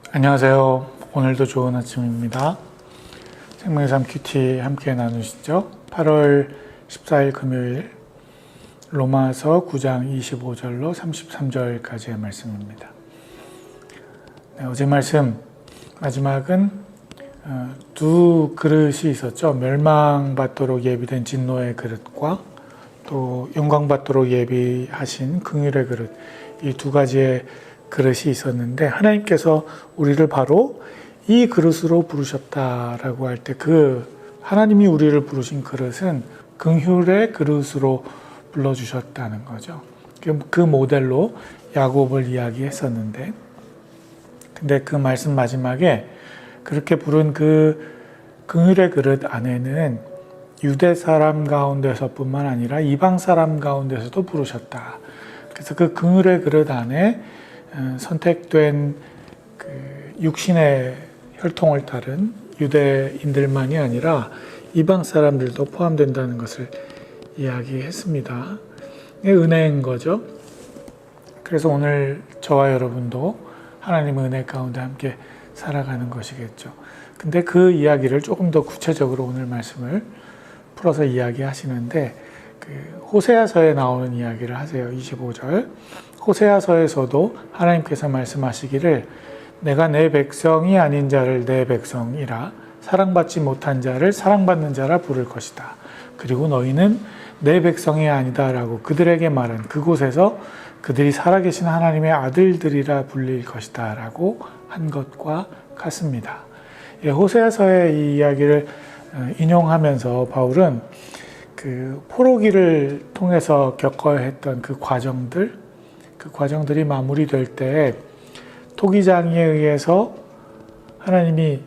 안녕하세요. 오늘도 좋은 아침입니다. 생명의 삶 큐티 함께 나누시죠. 8월 14일 금요일 로마서 9장 25절로 33절까지의 말씀입니다. 네, 어제 말씀 마지막은 두 그릇이 있었죠. 멸망받도록 예비된 진노의 그릇과 또 영광받도록 예비하신 긍휼의 그릇, 이 두 가지의 그릇이 있었는데 하나님께서 우리를 바로 이 그릇으로 부르셨다라고 할 때 하나님이 우리를 부르신 그릇은 긍휼의 그릇으로 불러주셨다는 거죠. 그 모델로 야곱을 이야기했었는데, 근데 그 말씀 마지막에 그렇게 부른 그 긍휼의 그릇 안에는 유대 사람 가운데서뿐만 아니라 이방 사람 가운데서도 부르셨다. 그래서 그 긍휼의 그릇 안에 선택된 그 육신의 혈통을 따른 유대인들만이 아니라 이방 사람들도 포함된다는 것을 이야기했습니다. 은혜인 거죠. 그래서 오늘 저와 여러분도 하나님의 은혜 가운데 함께 살아가는 것이겠죠. 근데 그 이야기를 조금 더 구체적으로 오늘 말씀을 풀어서 이야기하시는데, 호세아서에 나오는 이야기를 하세요. 25절. 호세아서에서도 하나님께서 말씀하시기를 내가 내 백성이 아닌 자를 내 백성이라 사랑받지 못한 자를 사랑받는 자라 부를 것이다. 그리고 너희는 내 백성이 아니다 라고 그들에게 말한 그곳에서 그들이 살아계신 하나님의 아들들이라 불릴 것이다 라고 한 것과 같습니다. 호세아서의 이 이야기를 인용하면서 바울은 그 포로기를 통해서 겪어야 했던 그 과정들이 마무리될 때 토기장에 의해서 하나님이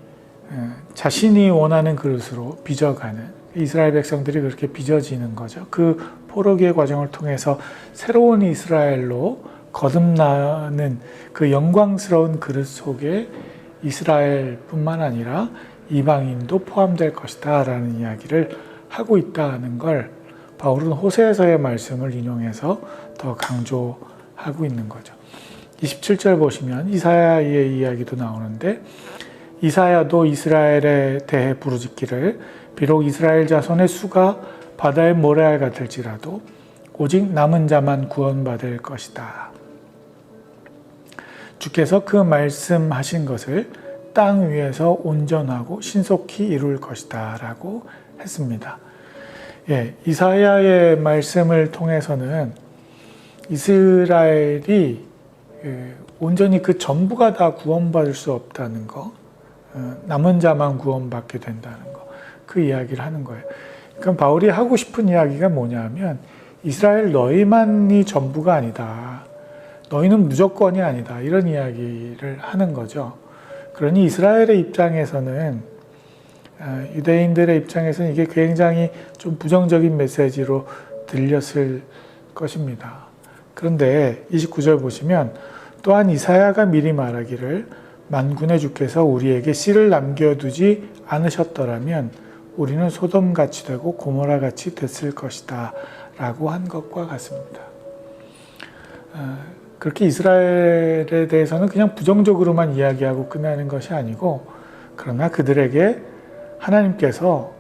자신이 원하는 그릇으로 빚어가는, 이스라엘 백성들이 그렇게 빚어지는 거죠. 그 포로기의 과정을 통해서 새로운 이스라엘로 거듭나는 그 영광스러운 그릇 속에 이스라엘뿐만 아니라 이방인도 포함될 것이다 라는 이야기를 하고 있다는 걸 바울은 호세아서의 말씀을 인용해서 더 강조하고 있는 거죠. 27절 보시면 이사야의 이야기도 나오는데, 이사야도 이스라엘에 대해 부르짖기를 비록 이스라엘 자손의 수가 바다의 모래알 같을지라도 오직 남은 자만 구원받을 것이다. 주께서 그 말씀하신 것을 땅 위에서 온전하고 신속히 이룰 것이다 라고 했습니다. 이사야의 말씀을 통해서는 이스라엘이 온전히 그 전부가 다 구원받을 수 없다는 거, 남은 자만 구원받게 된다는 거, 그 이야기를 하는 거예요. 그러니까 바울이 하고 싶은 이야기가 뭐냐면 이스라엘 너희만이 전부가 아니다. 너희는 무조건이 아니다. 이런 이야기를 하는 거죠. 그러니 이스라엘의 입장에서는, 유대인들의 입장에서는 이게 굉장히 좀 부정적인 메시지로 들렸을 것입니다. 그런데 29절 보시면 또한 이사야가 미리 말하기를 만군의 주께서 우리에게 씨를 남겨두지 않으셨더라면 우리는 소돔같이 되고 고모라같이 됐을 것이다 라고 한 것과 같습니다. 그렇게 이스라엘에 대해서는 그냥 부정적으로만 이야기하고 끝나는 것이 아니고, 그러나 그들에게 하나님께서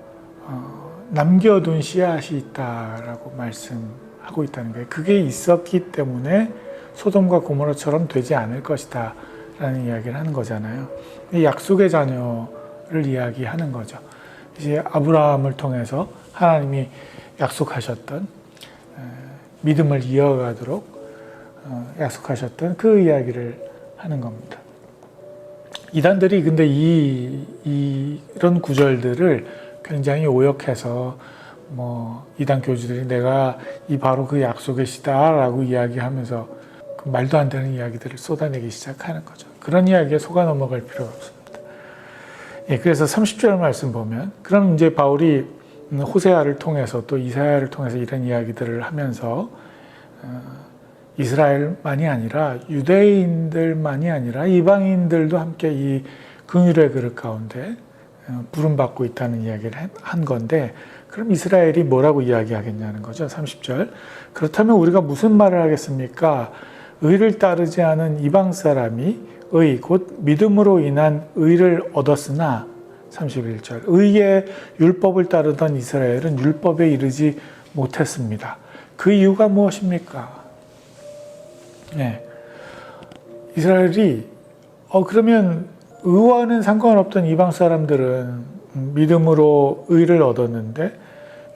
남겨둔 씨앗이 있다라고 말씀하고 있다는 거예요. 그게 있었기 때문에 소돔과 고모라처럼 되지 않을 것이다 라는 이야기를 하는 거잖아요. 약속의 자녀를 이야기하는 거죠. 이제 아브라함을 통해서 하나님이 약속하셨던, 믿음을 이어가도록 약속하셨던 그 이야기를 하는 겁니다. 이단들이 근데 이런 구절들을 굉장히 오역해서 이단 교주들이 내가 바로 그 약속의 시다라고 이야기하면서 그 말도 안 되는 이야기들을 쏟아내기 시작하는 거죠. 그런 이야기에 속아 넘어갈 필요가 없습니다. 그래서 30절 말씀 보면, 그럼 이제 바울이 호세아를 통해서 또 이사야를 통해서 이런 이야기들을 하면서 이스라엘만이 아니라 유대인들만이 아니라 이방인들도 함께 이 긍휼의 그릇 가운데 부름받고 있다는 이야기를 한 건데, 그럼 이스라엘이 뭐라고 이야기하겠냐는 거죠. 30절. 그렇다면 우리가 무슨 말을 하겠습니까? 의를 따르지 않은 이방 사람이 곧 믿음으로 인한 의를 얻었으나 31절 의의 율법을 따르던 이스라엘은 율법에 이르지 못했습니다. 그 이유가 무엇입니까? 네. 이스라엘이 그러면 의와는 상관없던 이방 사람들은 믿음으로 의를 얻었는데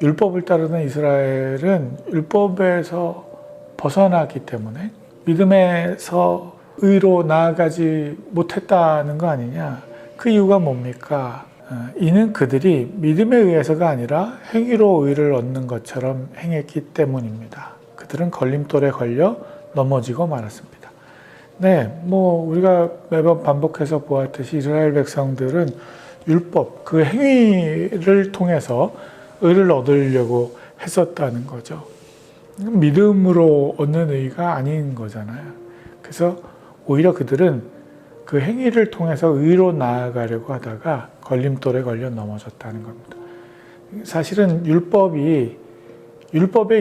율법을 따르던 이스라엘은 율법에서 벗어나기 때문에 믿음에서 의로 나아가지 못했다는 거 아니냐? 그 이유가 뭡니까? 이는 그들이 믿음에 의해서가 아니라 행위로 의를 얻는 것처럼 행했기 때문입니다. 그들은 걸림돌에 걸려 넘어지고 말았습니다. 네, 우리가 매번 반복해서 보았듯이 이스라엘 백성들은 율법, 그 행위를 통해서 의를 얻으려고 했었다는 거죠. 믿음으로 얻는 의가 아닌 거잖아요. 그래서 오히려 그들은 그 행위를 통해서 의로 나아가려고 하다가 걸림돌에 걸려 넘어졌다는 겁니다. 사실은 율법의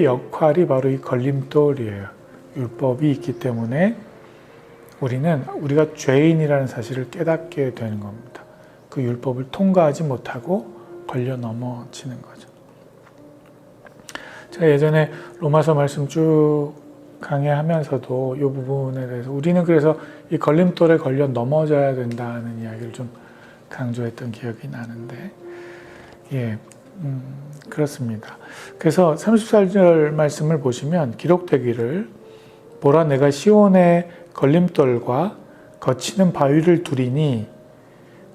역할이 바로 이 걸림돌이에요. 율법이 있기 때문에 우리가 죄인이라는 사실을 깨닫게 되는 겁니다. 그 율법을 통과하지 못하고 걸려 넘어지는 거죠. 제가 예전에 로마서 말씀 쭉 강의하면서도 이 부분에 대해서 우리는 그래서 이 걸림돌에 걸려 넘어져야 된다는 이야기를 좀 강조했던 기억이 나는데, 그렇습니다. 그래서 34절 말씀을 보시면 기록되기를 보라 내가 시온의 걸림돌과 거치는 바위를 두리니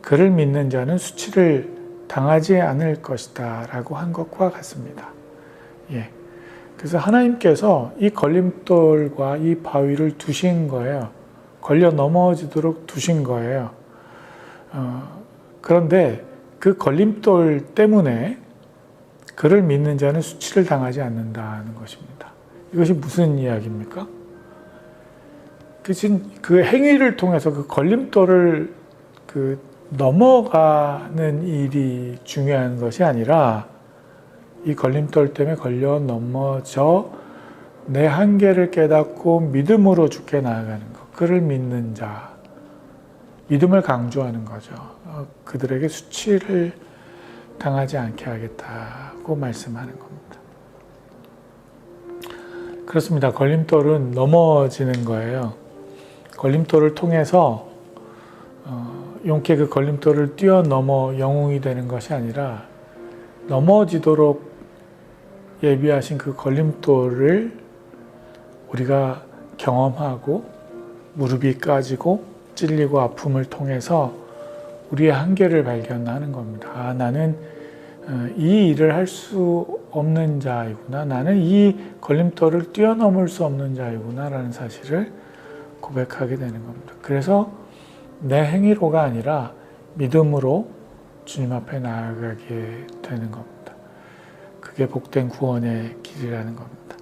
그를 믿는 자는 수치를 당하지 않을 것이다 라고 한 것과 같습니다. 그래서 하나님께서 이 걸림돌과 이 바위를 두신 거예요. 걸려 넘어지도록 두신 거예요. 그런데 그 걸림돌 때문에 그를 믿는 자는 수치를 당하지 않는다는 것입니다. 이것이 무슨 이야기입니까? 그 행위를 통해서 그 걸림돌을 넘어가는 일이 중요한 것이 아니라 이 걸림돌 때문에 걸려 넘어져 내 한계를 깨닫고 믿음으로 주께 나아가는 것. 그를 믿는 자. 믿음을 강조하는 거죠. 그들에게 수치를 당하지 않게 하겠다고 말씀하는 겁니다. 그렇습니다. 걸림돌은 넘어지는 거예요. 걸림돌을 통해서 용케 그 걸림돌을 뛰어넘어 영웅이 되는 것이 아니라 넘어지도록 예비하신 그 걸림돌을 우리가 경험하고 무릎이 까지고 찔리고 아픔을 통해서 우리의 한계를 발견하는 겁니다. 나는 이 일을 할 수 없는 자이구나. 나는 이 걸림돌을 뛰어넘을 수 없는 자이구나 라는 사실을 고백하게 되는 겁니다. 그래서 내 행위로가 아니라 믿음으로 주님 앞에 나아가게 되는 겁니다. 그게 복된 구원의 길이라는 겁니다.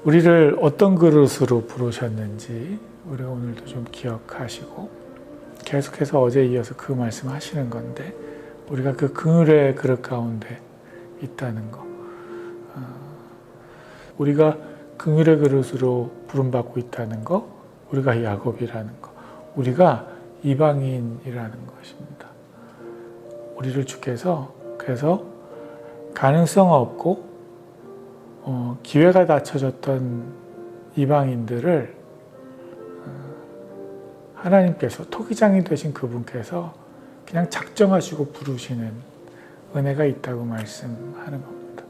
우리를 어떤 그릇으로 부르셨는지 우리가 오늘도 좀 기억하시고 계속해서 어제 이어서 그 말씀 하시는 건데 우리가 그 긍휼의 그릇 가운데 있다는 거, 우리가 긍휼의 그릇으로 부름받고 있다는 거, 우리가 야곱이라는 거, 우리가 이방인이라는 것입니다. 우리를 주께서 그래서 가능성 없고 기회가 닫혀졌던 이방인들을 하나님께서 토기장이 되신 그분께서 그냥 작정하시고 부르시는 은혜가 있다고 말씀하는 겁니다.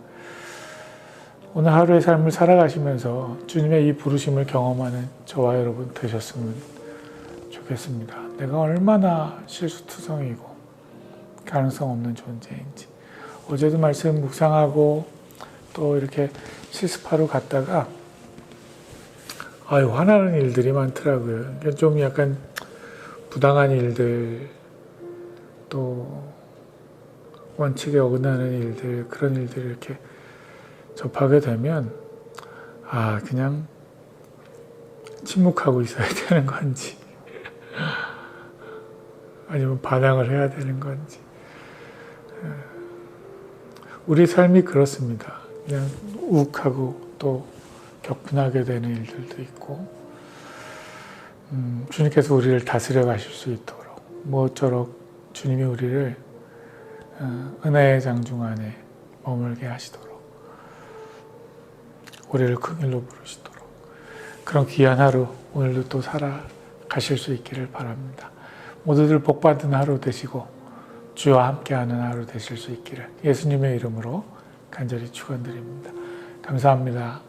오늘 하루의 삶을 살아가시면서 주님의 이 부르심을 경험하는 저와 여러분 되셨으면 좋겠습니다. 내가 얼마나 실수투성이고 가능성 없는 존재인지. 어제도 말씀 묵상하고 또 이렇게 실습하러 갔다가 화나는 일들이 많더라고요. 좀 약간 부당한 일들, 또 원칙에 어긋나는 일들, 그런 일들을 이렇게 접하게 되면 그냥 침묵하고 있어야 되는 건지 아니면 반항을 해야 되는 건지. 우리 삶이 그렇습니다. 그냥 욱하고 또 격분하게 되는 일들도 있고 주님께서 우리를 다스려 가실 수 있도록 모쪼록 주님이 우리를 은혜의 장중 안에 머물게 하시도록 우리를 긍휼로 부르시도록 그런 귀한 하루 오늘도 또 살아가실 수 있기를 바랍니다. 모두들 복받은 하루 되시고 주와 함께하는 하루 되실 수 있기를 예수님의 이름으로 간절히 축원드립니다. 감사합니다.